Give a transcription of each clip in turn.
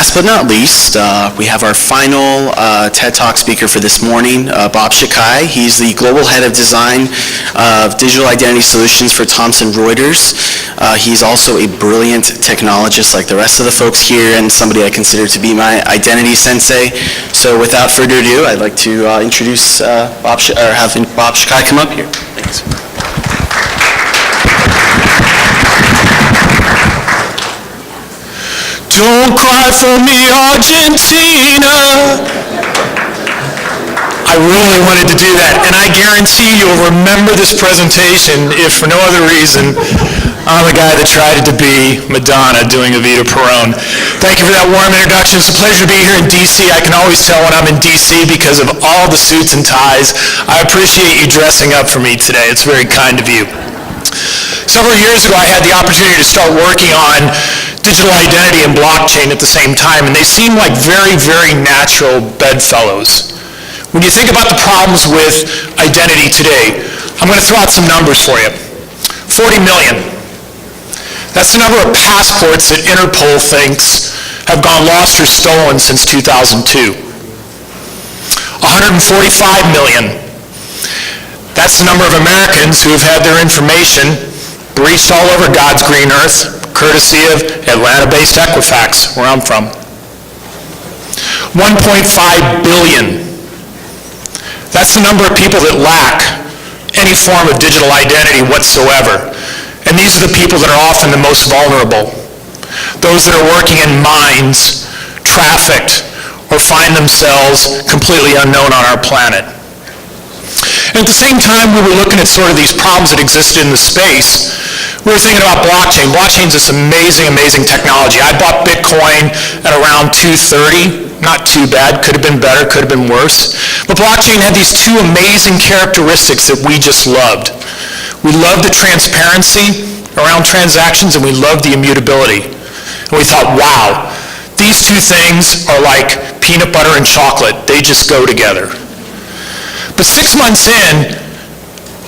last but not least, we have our final TED Talk speaker for this morning, Bob Schukai. He's the Global Head of Design of Digital Identity Solutions for Thomson Reuters. He's also a brilliant technologist like the rest of the folks here, and somebody I consider to be my identity sensei. So without further ado, I'd like to introduce have Bob Schukai come up here. Thanks. Don't cry for me, Argentina. I really wanted to do that, and I guarantee you'll remember this presentation if for no other reason I'm the guy that tried to be Madonna doing Evita Peron. Thank you for that warm introduction. It's a pleasure to be here in D.C. I can always tell when I'm in D.C. because of all the suits and ties. I appreciate you dressing up for me today. It's very kind of you. Several years ago, I had the opportunity to start working on digital identity and blockchain at the same time, and they seem like very, very natural bedfellows. When you think about the problems with identity today, I'm going to throw out some numbers for you. 40 million. That's the number of passports that Interpol thinks have gone lost or stolen since 2002. 145 million. That's the number of Americans who have had their information breached all over God's green earth, courtesy of Atlanta-based Equifax, where I'm from. 1.5 billion. That's the number of people that lack any form of digital identity whatsoever. And these are the people that are often the most vulnerable. Those that are working in mines, trafficked, or find themselves completely unknown on our planet. And at the same time, we were looking at sort of these problems that existed in the space. We were thinking about blockchain. Blockchain's this amazing, amazing technology. I bought Bitcoin at around 230. Not too bad. Could have been better, could have been worse. But blockchain had these two amazing characteristics that we just loved. We loved the transparency around transactions, and we loved the immutability. And we thought, wow, these two things are like peanut butter and chocolate. They just go together. But 6 months in,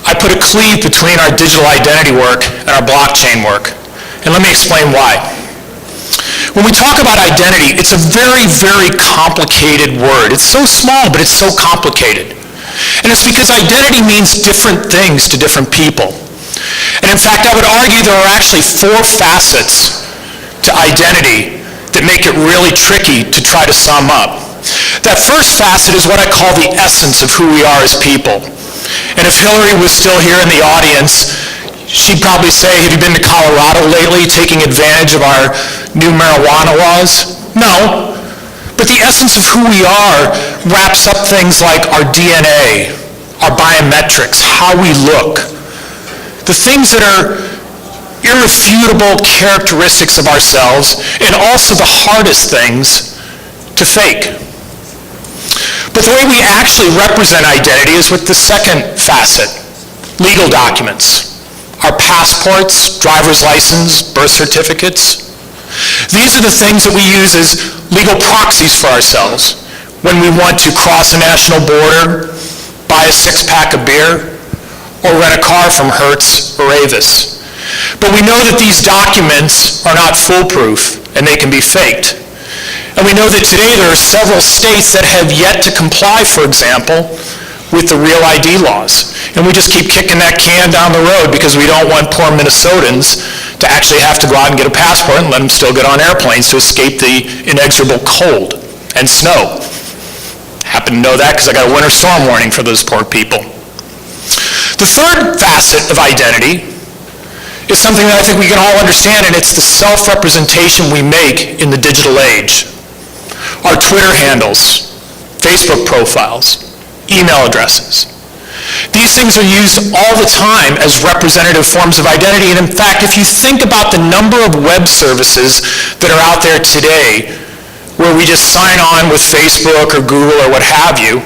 I put a cleave between our digital identity work and our blockchain work. And let me explain why. When we talk about identity, it's a very, very complicated word. It's so small, but it's so complicated. And it's because identity means different things to different people. And in fact, I would argue there are actually 4 facets to identity that make it really tricky to try to sum up. That first facet is what I call the essence of who we are as people. And if Hillary was still here in the audience, she'd probably say, have you been to Colorado lately, taking advantage of our new marijuana laws? No. But the essence of who we are wraps up things like our DNA, our biometrics, how we look, the things that are irrefutable characteristics of ourselves, and also the hardest things to fake. But the way we actually represent identity is with the second facet, legal documents. Our passports, driver's license, birth certificates. These are the things that we use as legal proxies for ourselves when we want to cross a national border, buy a 6-pack of beer, or rent a car from Hertz or Avis. But we know that these documents are not foolproof and they can be faked. And we know that today there are several states that have yet to comply, for example, with the Real ID laws. And we just keep kicking that can down the road because we don't want poor Minnesotans to actually have to go out and get a passport and let them still get on airplanes to escape the inexorable cold and snow. Happen to know that because I got a winter storm warning for those poor people. The third facet of identity is something that I think we can all understand, and it's the self-representation we make in the digital age. Our Twitter handles, Facebook profiles, email addresses. These things are used all the time as representative forms of identity, and in fact, if you think about the number of web services that are out there today where we just sign on with Facebook or Google or what have you,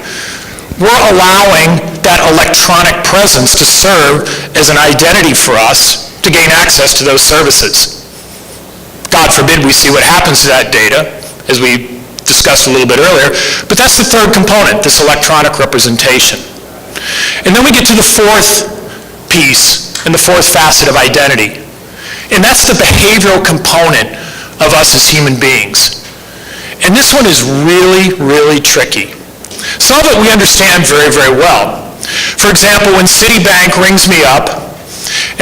we're allowing that electronic presence to serve as an identity for us to gain access to those services. God forbid we see what happens to that data, as we discussed a little bit earlier, but that's the third component, this electronic representation. And then we get to the fourth piece and the fourth facet of identity, and that's the behavioral component of us as human beings. And this one is really, really tricky. Some of it we understand very, very well. For example, when Citibank rings me up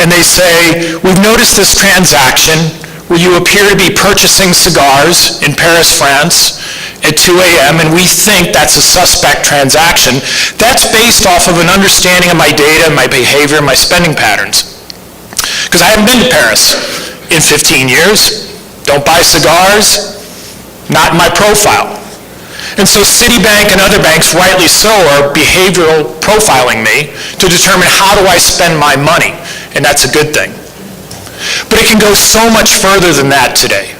and they say, we've noticed this transaction where you appear to be purchasing cigars in Paris, France at 2 a.m., and we think that's a suspect transaction, that's based off of an understanding of my data, my behavior, and my spending patterns. Because I haven't been to Paris in 15 years, don't buy cigars, not in my profile. And so Citibank and other banks, rightly so, are behavioral profiling me to determine how do I spend my money, and that's a good thing. But it can go so much further than that today.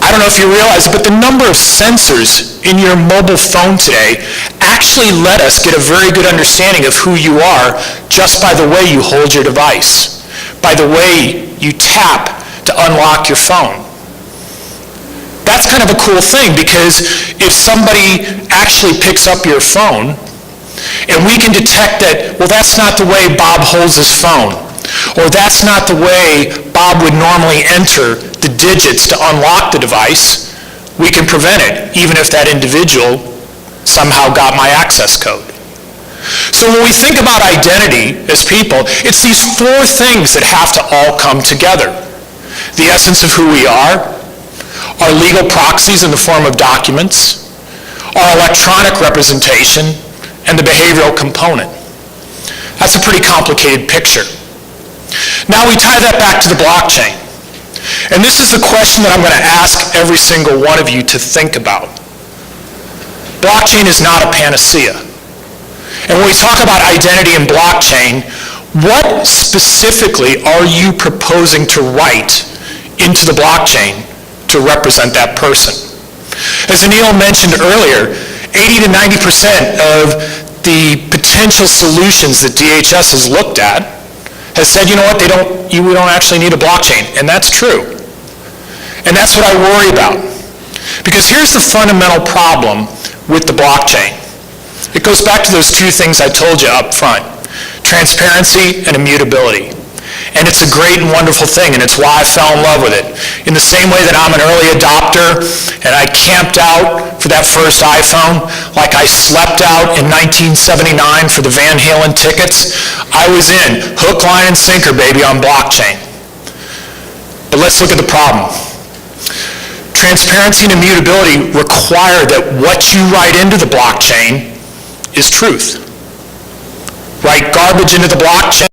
I don't know if you realize, but the number of sensors in your mobile phone today actually let us get a very good understanding of who you are just by the way you hold your device, by the way you tap to unlock your phone. That's kind of a cool thing, because if somebody actually picks up your phone and we can detect that, well, that's not the way Bob holds his phone, or that's not the way Bob would normally enter the digits to unlock the device, we can prevent it, even if that individual somehow got my access code. So when we think about identity as people, it's these four things that have to all come together. The essence of who we are, our legal proxies in the form of documents, our electronic representation, and the behavioral component. That's a pretty complicated picture. Now we tie that back to the blockchain. And this is the question that I'm going to ask every single one of you to think about. Blockchain is not a panacea. And when we talk about identity and blockchain, what specifically are you proposing to write into the blockchain to represent that person? As Anil mentioned earlier, 80 to 90% of the potential solutions that DHS has looked at has said, you know what, we don't actually need a blockchain, and that's true. And that's what I worry about. Because here's the fundamental problem with the blockchain. It goes back to those two things I told you up front, transparency and immutability. And it's a great and wonderful thing, and it's why I fell in love with it. In the same way that I'm an early adopter, and I camped out for that first iPhone, like I slept out in 1979 for the Van Halen tickets, I was in, hook, line, and sinker, baby, on blockchain. But let's look at the problem. Transparency and immutability require that what you write into the blockchain is truth. Write garbage into the blockchain,